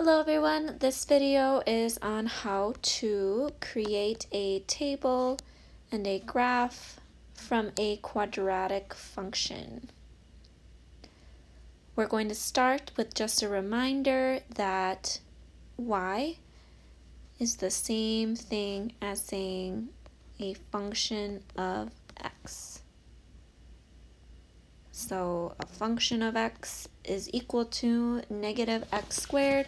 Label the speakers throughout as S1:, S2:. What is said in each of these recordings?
S1: Hello everyone, this video is on how to create a table and a graph from a quadratic function. We're going to start with just a reminder that y is the same thing as saying a function of x. So a function of x is equal to negative x squared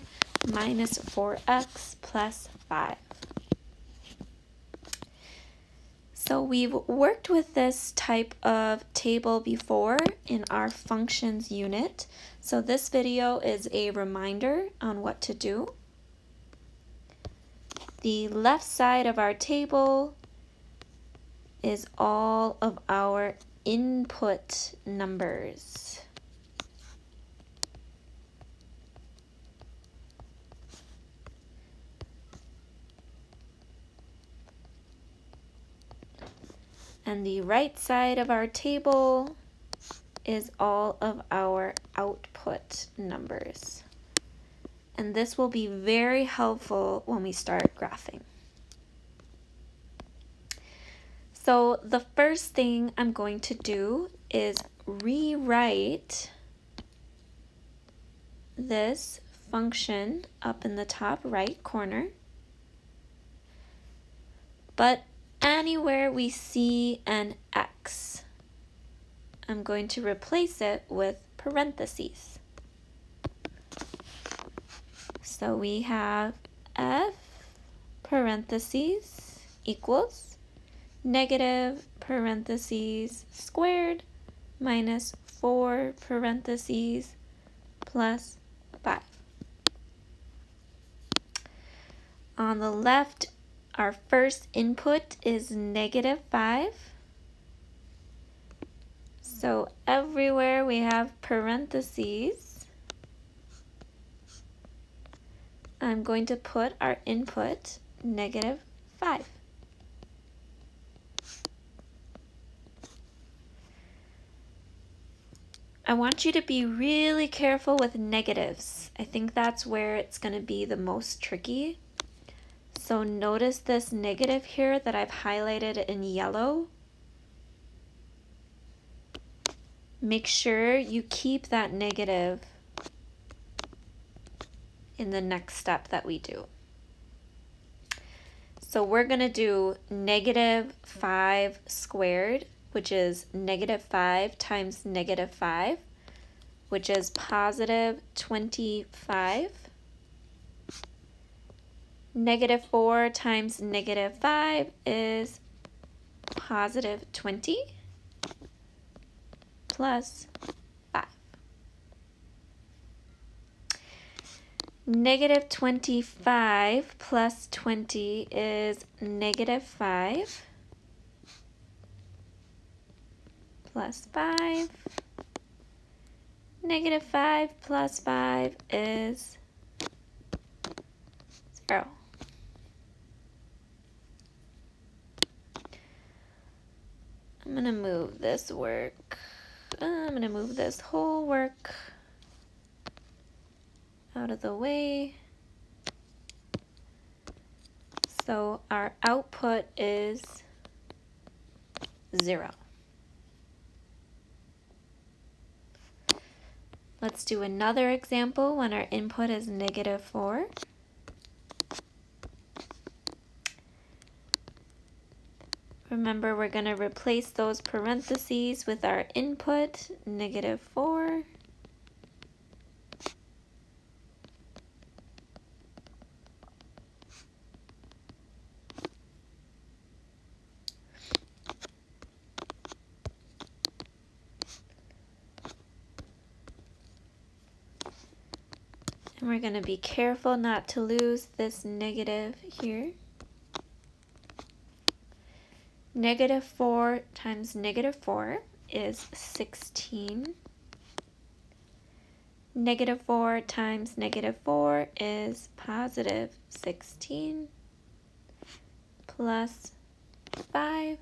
S1: minus 4x plus 5. So we've worked with this type of table before in our functions unit. So this video is a reminder on what to do. The left side of our table is all of our input numbers. And the right side of our table is all of our output numbers. And this will be very helpful when we start graphing. So the first thing I'm going to do is rewrite this function up in the top right corner. But anywhere we see an x, I'm going to replace it with parentheses. So we have f parentheses equals negative parentheses squared minus 4 parentheses plus 5. On the left, our first input is negative 5. So everywhere we have parentheses, I'm going to put our input negative 5. I want you to be really careful with negatives. I think that's where it's going to be the most tricky. So notice this negative here that I've highlighted in yellow. Make sure you keep that negative in the next step that we do. So we're going to do negative 5 squared, which is negative 5 times negative 5, which is positive 25. Negative 4 times negative 5 is positive 20 plus 5. Negative 25 plus 20 is negative 5 plus 5. Negative 5 plus 5 is 0. I'm going to move this work. I'm going to move this whole work out of the way. So our output is 0. Let's do another example when our input is negative 4. Remember, we're going to replace those parentheses with our input, negative 4. And we're going to be careful not to lose this negative here. Negative 4 times negative 4 is 16. Negative 4 times negative 4 is positive 16 plus 5.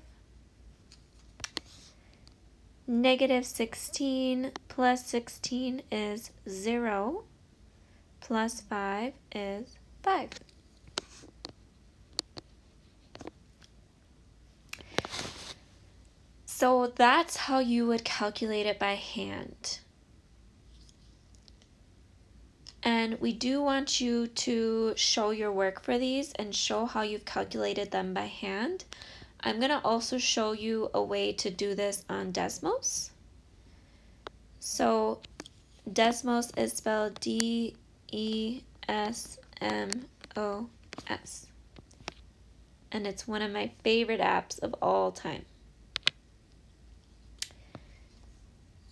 S1: Negative 16 plus 16 is 0. plus 5 is 5. So that's how you would calculate it by hand. And we do want you to show your work for these and show how you've calculated them by hand. I'm going to also show you a way to do this on Desmos. So Desmos is spelled D-E-S-M-O-S. And it's one of my favorite apps of all time.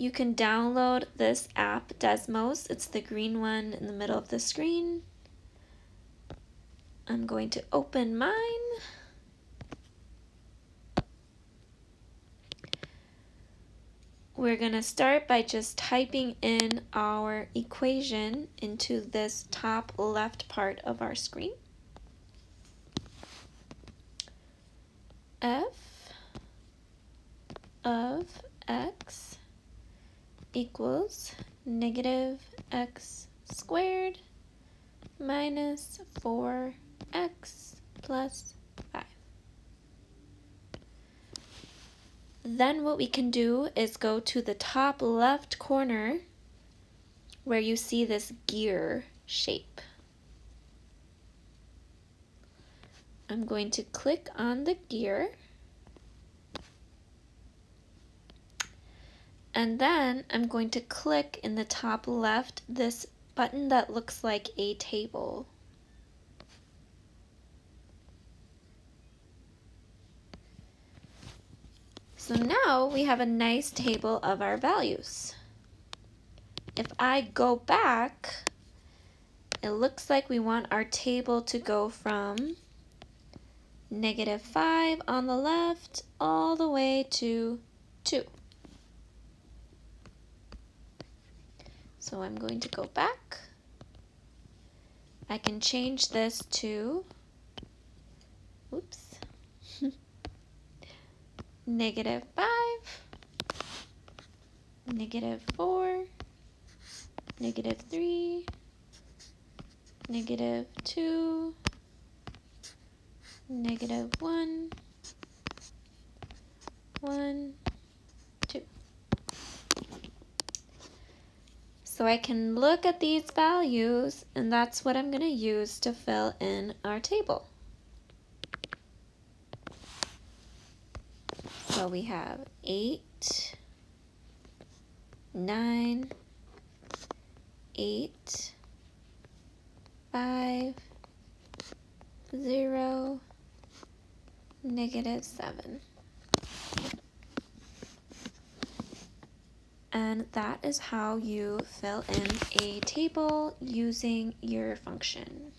S1: You can download this app, Desmos. It's the green one in the middle of the screen. I'm going to open mine. We're going to start by just typing in our equation into this top left part of our screen. F of x equals negative x squared minus 4x plus 5. Then what we can do is go to the top left corner where you see this gear shape. I'm going to click on the gear. And then I'm going to click in the top left this button that looks like a table. So now we have a nice table of our values. If I go back, it looks like we want our table to go from negative 5 on the left all the way to 2. So I'm going to go back. I can change this to, oops, negative 5, negative 4, negative 3, negative 2, negative 1, 1, 2. So I can look at these values, and that's what I'm going to use to fill in our table. So we have 8, 9, 8, 5, 0, negative 7. And that is how you fill in a table using your function.